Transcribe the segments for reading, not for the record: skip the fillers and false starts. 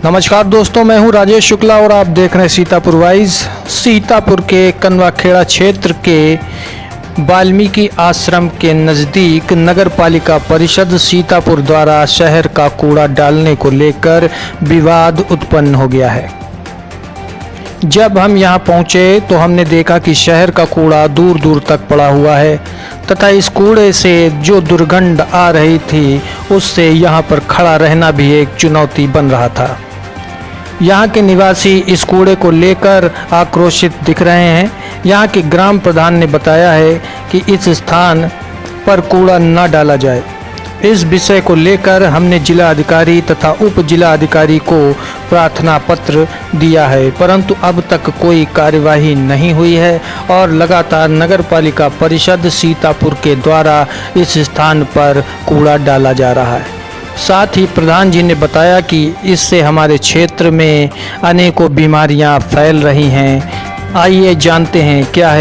नमस्कार दोस्तों, मैं हूं राजेश शुक्ला और आप देख रहे हैं सीतापुर वाइज। सीतापुर के कनवाखेड़ा क्षेत्र के वाल्मीकि आश्रम के नज़दीक नगर पालिका परिषद सीतापुर द्वारा शहर का कूड़ा डालने को लेकर विवाद उत्पन्न हो गया है। जब हम यहां पहुंचे तो हमने देखा कि शहर का कूड़ा दूर दूर तक पड़ा हुआ है तथा इस कूड़े से जो दुर्गंध आ रही थी उससे यहां पर खड़ा रहना भी एक चुनौती बन रहा था। यहाँ के निवासी इस कूड़े को लेकर आक्रोशित दिख रहे हैं। यहाँ के ग्राम प्रधान ने बताया है कि इस स्थान पर कूड़ा न डाला जाए। इस विषय को लेकर हमने जिला अधिकारी तथा उप जिला अधिकारी को प्रार्थना पत्र दिया है, परंतु अब तक कोई कार्यवाही नहीं हुई है और लगातार नगर पालिका परिषद सीतापुर के द्वारा इस स्थान पर कूड़ा डाला जा रहा है। साथ ही प्रधान जी ने बताया कि इससे हमारे क्षेत्र में अनेकों बीमारियां फैल रही हैं। आइए जानते हैं क्या है।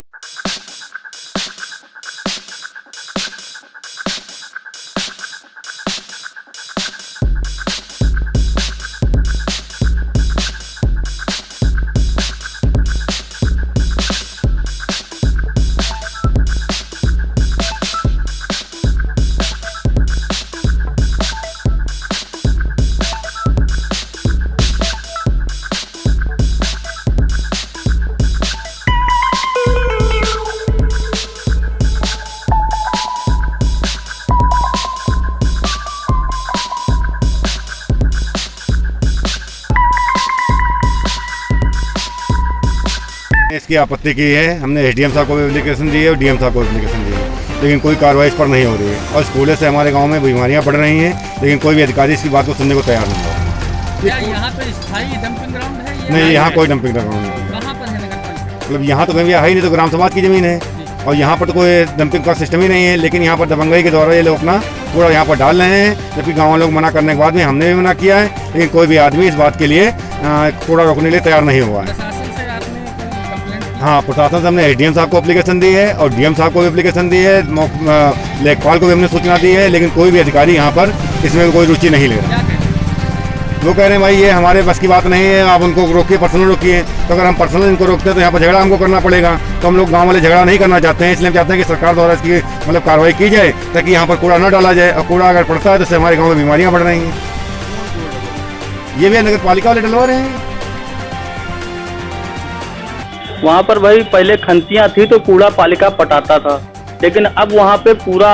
इसकी आपत्ति की है। हमने एसडीएम साहब को भी एप्लीकेशन दी है और डीएम साहब को एप्लीकेशन दी है, लेकिन कोई कार्रवाई इस पर नहीं हो रही है। और स्कूलों से हमारे गांव में बीमारियां बढ़ रही हैं, लेकिन कोई भी अधिकारी इसकी बात को सुनने को तैयार नहीं है। क्या यहाँ पर स्थायी डंपिंग ग्राउंड है? नहीं, यहाँ कोई डंपिंग ग्राउंड नहीं है। कहाँ पर है नगर पालिका? मतलब यहाँ तो कहीं है ही नहीं, तो ग्राम समाज की ज़मीन है और यहाँ पर तो कोई डंपिंग का सिस्टम ही नहीं है। लेकिन यहाँ पर दबंगई के द्वारा ये लोग अपना कूड़ा यहाँ पर डाल रहे हैं, जबकि गाँव लोग मना करने के बाद में हमने भी मना किया है, लेकिन कोई भी आदमी इस बात के लिए कूड़ा रोकने के लिए तैयार नहीं हुआ है। हाँ, प्रशासन से हमने एसडीएम साहब को एप्लीकेशन दी है और डीएम साहब को भी एप्लीकेशन दी है, लेखपाल को भी हमने सूचना दी है, लेकिन कोई भी अधिकारी यहाँ पर इसमें कोई रुचि नहीं ले रहा। वो कह रहे हैं भाई ये हमारे बस की बात नहीं है, आप उनको रोकिए, पर्सनल रोकिए। तो अगर हम पर्सनल इनको रोकते हैं तो यहाँ पर झगड़ा हमको करना पड़ेगा। तो हम लोग गाँव वाले झगड़ा नहीं करना चाहते हैं, इसलिए हम चाहते हैं कि सरकार द्वारा इसकी मतलब कार्रवाई की जाए ताकि यहाँ पर कूड़ा न डाला जाए। और कूड़ा अगर पड़ता है तो इससे हमारे गाँव में बीमारियाँ बढ़ रही हैं। ये भी नगर पालिका वाले डलवा रहे हैं। वहाँ पर भाई पहले खंतियाँ थी तो कूड़ा पालिका पटाता था, लेकिन अब वहाँ पे पूरा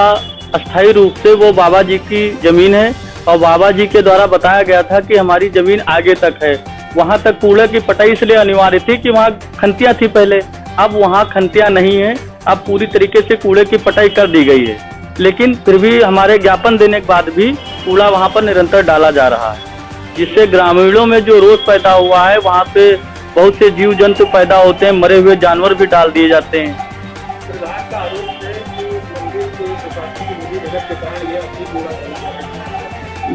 अस्थायी रूप से वो बाबा जी की जमीन है और बाबा जी के द्वारा बताया गया था कि हमारी जमीन आगे तक है। वहाँ तक कूड़े की पटाई इसलिए अनिवार्य थी कि वहाँ खंतियाँ थी पहले, अब वहाँ खंतियाँ नहीं है। अब पूरी तरीके से कूड़े की पटाई कर दी गई है, लेकिन फिर भी हमारे ज्ञापन देने के बाद भी कूड़ा वहाँ पर निरंतर डाला जा रहा है, जिससे ग्रामीणों में जो रोष पैदा हुआ है, वहाँ पे बहुत से जीव जंतु पैदा होते हैं, मरे हुए जानवर भी डाल दिए जाते हैं।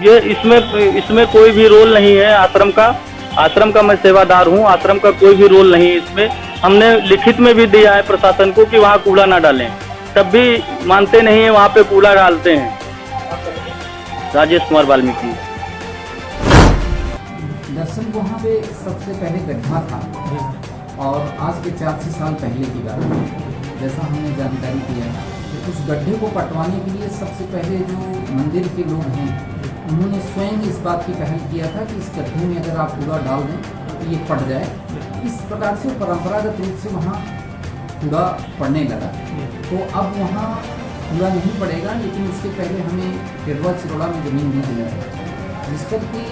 ये इसमें कोई भी रोल नहीं है आश्रम का मैं सेवादार हूँ, आश्रम का कोई भी रोल नहीं है इसमें। हमने लिखित में भी दिया है प्रशासन को कि वहाँ कूड़ा ना डालें, तब भी मानते नहीं है, वहाँ पे कूड़ा डालते हैं। राजेश कुमार वाल्मीकि। दरअसल वहाँ पे सबसे पहले गड्ढा था और आज के 4 साल पहले की बात है, जैसा हमने जानकारी दिया कि उस गड्ढे को पटवाने के लिए सबसे पहले जो मंदिर के लोग हैं उन्होंने स्वयं इस बात की पहल किया था कि इस गड्ढे में अगर आप कूड़ा डाल दें तो ये पट जाए। इस प्रकार से परंपरागत रूप से वहाँ कूड़ा पड़ने लगा। तो अब वहाँ कूड़ा नहीं पड़ेगा, लेकिन इसके पहले हमें टिरवा चिरौड़ा में ज़मीन दी गई है, जिस पर कि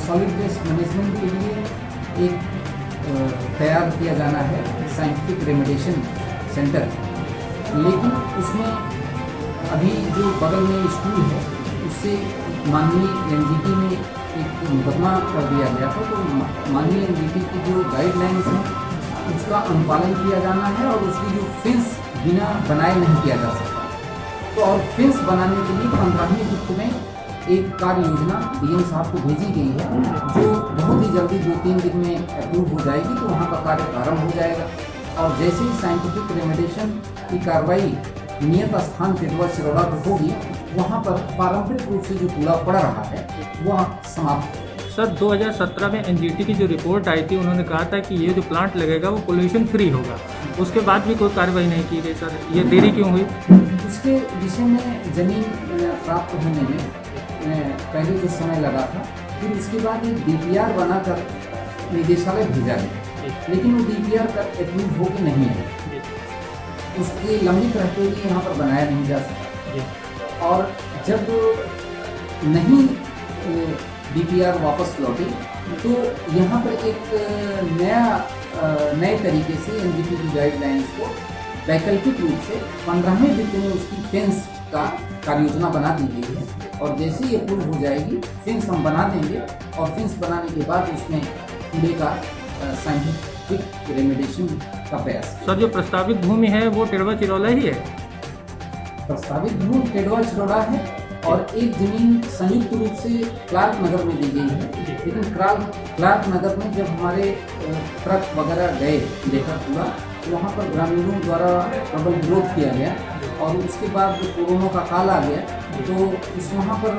सॉलिड वेस्ट मैनेजमेंट के लिए एक तैयार किया जाना है साइंटिफिक रेमेडिएशन सेंटर। लेकिन उसमें अभी जो बगल में स्कूल है उससे माननीय एनजीटी में एक मुकदमा कर दिया गया था। तो माननीय एनजीटी की जो गाइडलाइंस हैं उसका अनुपालन किया जाना है और उसकी जो फेंस बिना बनाए नहीं किया जा सकता। तो और फेंस बनाने के लिए 15वीं वित्त में एक कार्य योजना डीएम साहब को भेजी गई है, जो बहुत ही जल्दी 2-3 दिन में अप्रूव हो जाएगी। तो वहाँ का कार्य प्रारंभ हो जाएगा और जैसे ही साइंटिफिक रेमेडिएशन की कार्रवाई नियत स्थान टिटवा चिरौड़ा पर होगी, वहाँ पर पारंपरिक रूप से जो कूड़ा पड़ रहा है वह समाप्त हो जाएगा। सर 2017 में एनजीटी की जो रिपोर्ट आई थी उन्होंने कहा था कि ये जो प्लांट लगेगा वो पोल्यूशन फ्री होगा, उसके बाद भी कोई कार्रवाई नहीं की गई सर, ये देरी क्यों हुई? उसके विषय में ज़मीन प्राप्त होने में पहले कुछ समय लगा था, फिर उसके बाद एक डीपीआर बनाकर निदेशालय भेजा गया, लेकिन वो डीपीआर का अप्रूव हो के नहीं है, उसके लंबित रहते हुए यहाँ पर बनाया नहीं जा सका। और जब नहीं डीपीआर वापस लौटे तो यहाँ पर एक नए तरीके से एनजीटी की गाइडलाइंस को वैकल्पिक रूप से 15वें वित्त में उसकी फेंस का कार्ययोजना बना दी गई है, और जैसे ही अप्रूव हो जाएगी फेंस हम बना देंगे, और फेंस बनाने के बाद उसमें कूड़े का साइंटिफिक रेमेडिएशन का प्रयास। सर जो प्रस्तावित भूमि है वो टेढ़वा चिरौला ही है? प्रस्तावित भूमि टेढ़वा चिरौला है, और एक जमीन संयुक्त रूप से क्लार्क नगर में दी गई है, लेकिन क्लार्क नगर में जब हमारे ट्रक वगैरह गए देखा पूरा, तो वहाँ पर ग्रामीणों द्वारा प्रबल विरोध किया गया, और उसके बाद जब कोरोना का काल आ गया तो उस वहाँ पर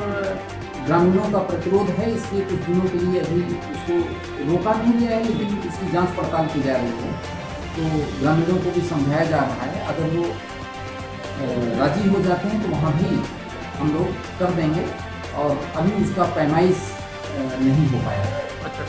ग्रामीणों का प्रतिरोध है, इसलिए कुछ दिनों के लिए अभी उसको रोका नहीं गया है, लेकिन उसकी जांच पड़ताल की जा रही है। तो ग्रामीणों को भी समझाया जा रहा है, अगर वो राजी हो जाते हैं तो वहाँ भी हम लोग कर देंगे, और अभी उसका पैमाइश नहीं हो पाया। अच्छा।